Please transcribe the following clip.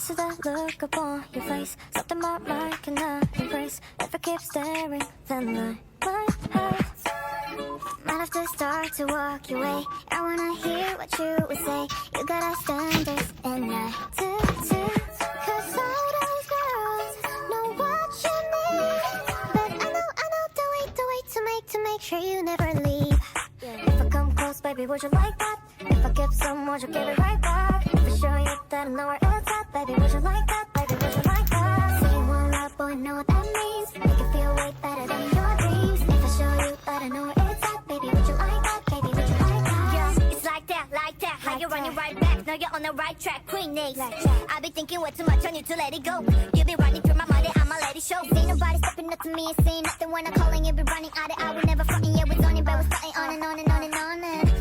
to the look upon your face. Something my mind cannot embrace. If I keep staring, then I might have to start to walk your way. I wanna hear what you would say. You got standards and I do too. Cause all those girls know what you need. But I know the way to make sure you never leave. If I come close, baby, would you like that? If I give some, would you give it right back? If I show you that I know where it's at, baby, would you like that? Baby, would you like that? Say you want love, boy, know what that means. Make it feel way better than your dreams. If I show you that I know where it's at, baby, would you like that? Baby, would you like that? Yeah, it's like that. How you running right back? Know you're on the right track. Queen Names. I be thinking way too much on you to let it go. You be running through my mind, I'ma let it show. Ain't nobody stepping up to me and saying nothing when I'm calling. You be running out of, I would never frontin'. Yeah, we're on it, but we're starting on and on and on and on.